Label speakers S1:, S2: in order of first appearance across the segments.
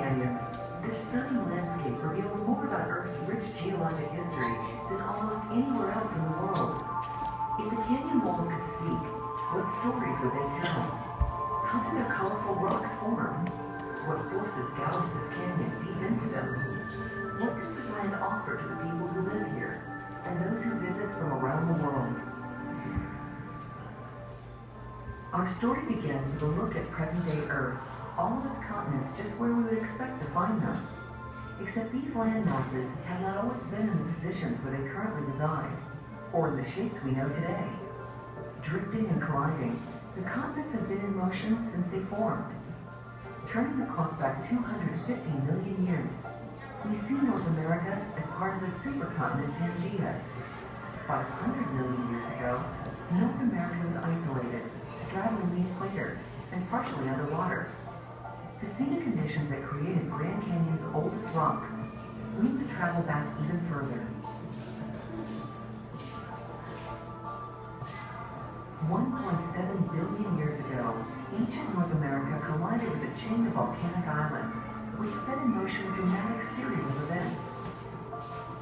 S1: Canyon. This stunning landscape reveals more about Earth's rich geologic history than almost anywhere else in the world. If the canyon walls could speak, what stories would they tell? How did their colorful rocks form? What forces gouged this canyon deep into them? What does this land offer to the people who live here, and those who visit from around the world? Our story begins with a look at present-day Earth, all of its continents just where we would expect to find them. Except these land masses have not always been in the positions where they currently reside, or in the shapes we know today. Drifting and colliding, the continents have been in motion since they formed. Turning the clock back 250 million years, we see North America as part of the supercontinent Pangaea. 500 million years ago, North America was isolated, straddling the equator, and partially underwater. To see the conditions that created Grand Canyon's oldest rocks, we must travel back even further. 1.7 billion years ago, ancient North America collided with a chain of volcanic islands, which set in motion a dramatic series of events.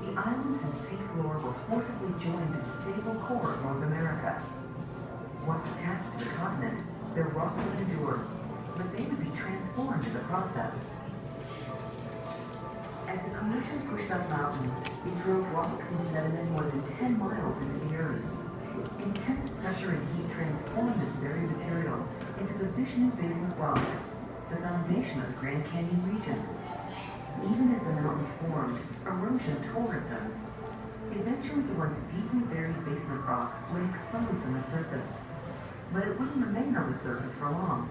S1: The islands and seafloor were forcibly joined to the stable core of North America. Once attached to the continent, their rocks would endure, but they would be transformed in the process. As the collision pushed up mountains, it drove rocks and sediment more than 10 miles into the earth. Intense pressure and heat transformed this very material into the Vishnu Basement rocks, the foundation of the Grand Canyon region. Even as the mountains formed, erosion tore at them. Eventually, the once deeply buried basement rock would expose on the surface. But it wouldn't remain on the surface for long.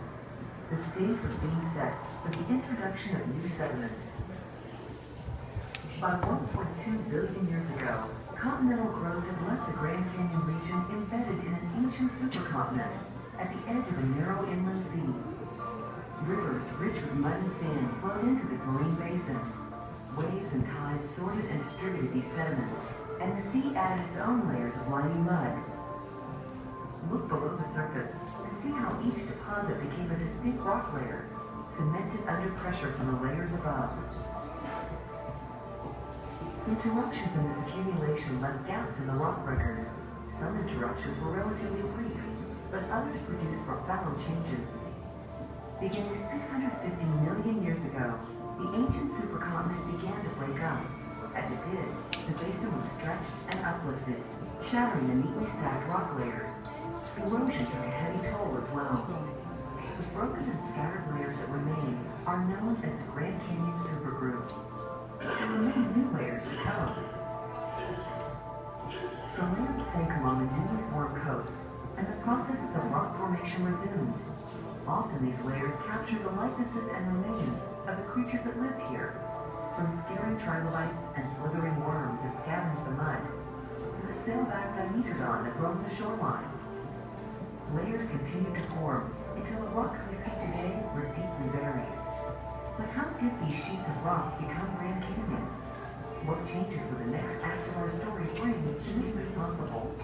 S1: The stage was being set with the introduction of new sediment. By 1.2 billion years ago, continental growth had left the Grand Canyon region embedded in an ancient supercontinent at the edge of a narrow inland sea. Rivers rich with mud and sand flowed into this marine basin. Waves and tides sorted and distributed these sediments, and the sea added its own layers of limy mud. Look below the surface and see how each deposit became a distinct rock layer, cemented under pressure from the layers above. Interruptions in this accumulation left gaps in the rock record. Some interruptions were relatively brief, but others produced profound changes. Beginning 650 million years ago, the ancient supercontinent began to break up. As it did, the basin was stretched and uplifted, shattering the neatly stacked rock layers. Erosion took a heavy toll as well. The broken and scattered layers that remain are known as the Grand Canyon supergroup. There remain new layers to come. The land sank along the newly formed coast, and the processes of rock formation resumed. Often these layers captured the likenesses and remains of the creatures that lived here, from skittering trilobites and slithering worms that scavenged the mud, to the sailback dimetrodon that roamed the shoreline. Layers continued to form until the rocks we see today were deeply buried. But how did these sheets of rock become Grand Canyon? What changes will the next act of our story bring to make this possible?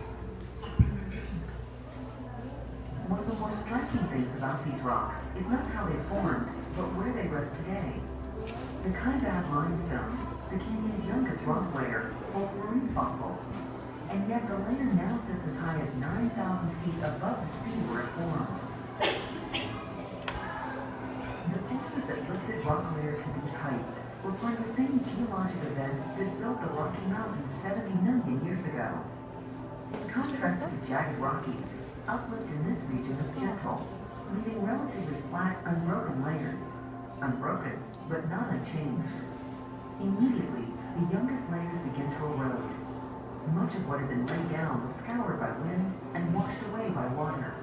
S1: One of the more striking things about these rocks is not how they formed, but where they rest today. The Kaibab limestone, the canyon's youngest rock layer, holds marine fossils, and yet the layer now sits as high as 9,000 feet above the sea where it formed. The forces that lifted rock layers to these heights were part of the same geologic event that built the Rocky Mountains 70 million years ago. In contrast to the jagged Rockies, uplift in this region is gentle, leaving relatively flat, unbroken layers. Unbroken, but not unchanged. Immediately, the youngest layers begin to erode. Much of what had been laid down was scoured by wind and washed away by water.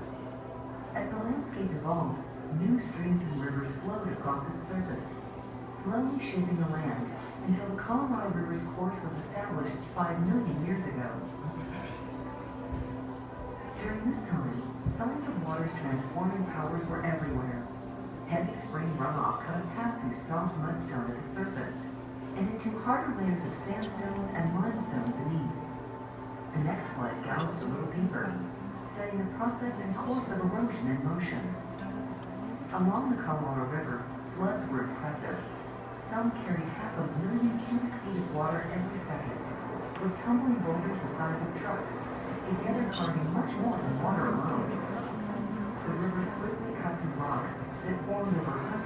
S1: As the landscape evolved, new streams and rivers flowed across its surface, slowly shaping the land until the Colorado River's course was established 5 million years ago. During this time, signs of water's transforming powers were everywhere. Heavy spring runoff cut a path through soft mudstone at the surface, and into harder layers of sandstone and limestone beneath. The next flood gouged a little deeper, setting the process and course of erosion in motion. Along the Colorado River, floods were impressive. Some carry 500,000 cubic feet of water every second, with tumbling boulders the size of trucks, together carrying much more than water alone. The river swiftly cut through rocks that formed over